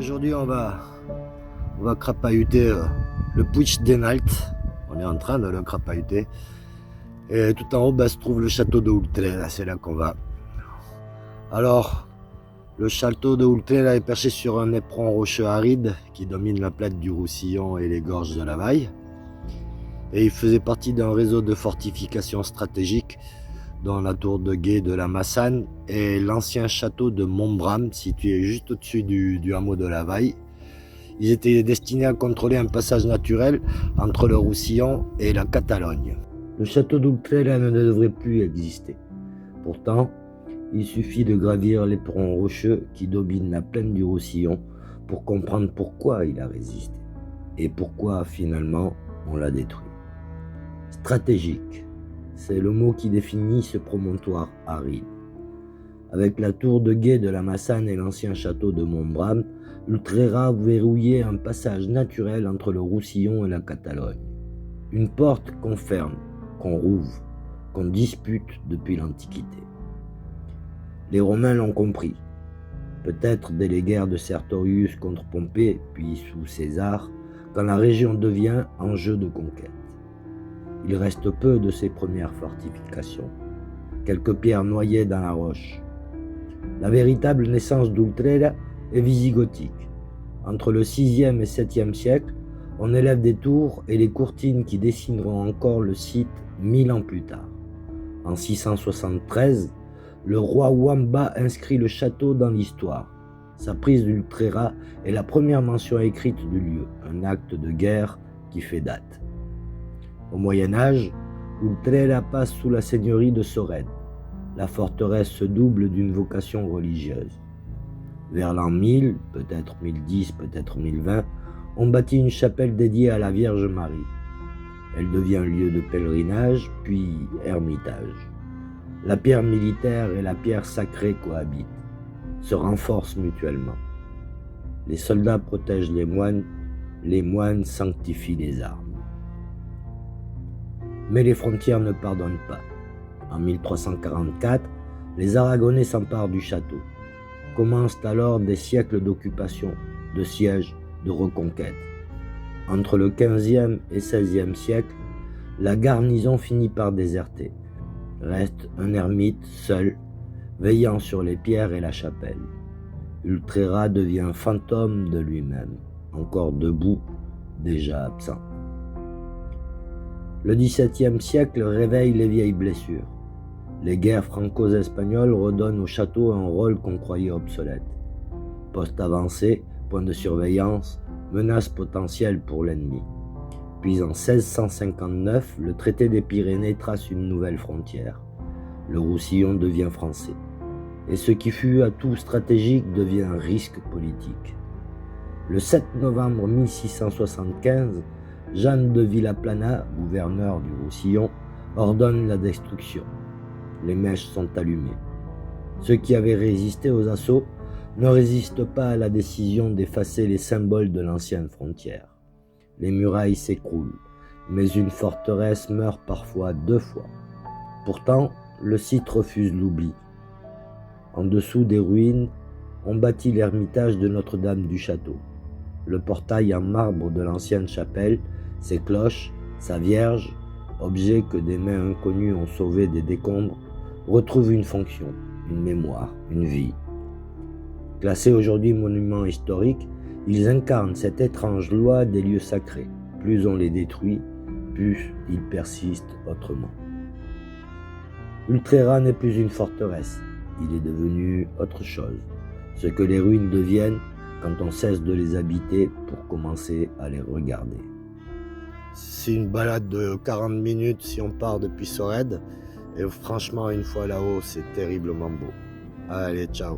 Aujourd'hui, on va crapahuter le Puig d'Enalt. On est en train de le crapahuter. Et tout en haut, se trouve le château de Ultrera. C'est là qu'on va. Alors, le château de Ultrera est perché sur un éperon rocheux aride qui domine la plaine du Roussillon et les gorges de la Valle. Et il faisait partie d'un réseau de fortifications stratégiques dont la tour de guet de la Massane et l'ancien château de Montbram, situé juste au-dessus du hameau de la Valle. Ils étaient destinés à contrôler un passage naturel entre le Roussillon et la Catalogne. Le château d'Ultrera ne devrait plus exister. Pourtant, il suffit de gravir l'éperon rocheux qui domine la plaine du Roussillon pour comprendre pourquoi il a résisté et pourquoi finalement on l'a détruit. Stratégique, c'est le mot qui définit ce promontoire aride. Avec la tour de guet de la Massane et l'ancien château de Montbram, Ultrera verrouillait un passage naturel entre le Roussillon et la Catalogne. Une porte qu'on ferme, qu'on rouvre, qu'on dispute depuis l'Antiquité. Les Romains l'ont compris, peut-être dès les guerres de Sertorius contre Pompée, puis sous César, quand la région devient enjeu de conquête. Il reste peu de ces premières fortifications, quelques pierres noyées dans la roche. La véritable naissance d'Ultrera est visigothique. Entre le 6e et 7e siècle, on élève des tours et les courtines qui dessineront encore le site 1000 ans plus tard. En 673, le roi Wamba inscrit le château dans l'histoire. Sa prise d'Ultrera est la première mention écrite du lieu, un acte de guerre qui fait date. Au Moyen-Âge, Ultrera passe sous la seigneurie de Sorède. La forteresse se double d'une vocation religieuse. Vers l'an 1000, peut-être 1010, peut-être 1020, on bâtit une chapelle dédiée à la Vierge Marie. Elle devient lieu de pèlerinage, puis ermitage. La pierre militaire et la pierre sacrée cohabitent, se renforcent mutuellement. Les soldats protègent les moines sanctifient les armes. Mais les frontières ne pardonnent pas. En 1344, les Aragonais s'emparent du château. Commencent alors des siècles d'occupation, de siège, de reconquête. Entre le 15e et 16e siècle, la garnison finit par déserter. Reste un ermite seul, veillant sur les pierres et la chapelle. Ultrera devient fantôme de lui-même, encore debout, déjà absent. Le XVIIe siècle réveille les vieilles blessures. Les guerres franco-espagnoles redonnent au château un rôle qu'on croyait obsolète. Poste avancé, point de surveillance, menace potentielle pour l'ennemi. Puis en 1659, le traité des Pyrénées trace une nouvelle frontière. Le Roussillon devient français. Et ce qui fut atout stratégique devient un risque politique. Le 7 novembre 1675, Jeanne de Villaplana, gouverneur du Roussillon, ordonne la destruction. Les mèches sont allumées. Ceux qui avaient résisté aux assauts ne résistent pas à la décision d'effacer les symboles de l'ancienne frontière. Les murailles s'écroulent, mais une forteresse meurt parfois 2 fois. Pourtant, le site refuse l'oubli. En dessous des ruines, on bâtit l'ermitage de Notre-Dame du Château. Le portail en marbre de l'ancienne chapelle, ses cloches, sa Vierge, objets que des mains inconnues ont sauvés des décombres, retrouvent une fonction, une mémoire, une vie. Classés aujourd'hui monuments historiques, ils incarnent cette étrange loi des lieux sacrés. Plus on les détruit, plus ils persistent autrement. Ultrera n'est plus une forteresse, il est devenu autre chose, ce que les ruines deviennent quand on cesse de les habiter pour commencer à les regarder. C'est une balade de 40 minutes si on part depuis Sorède, et franchement, une fois là-haut, c'est terriblement beau. Allez, ciao.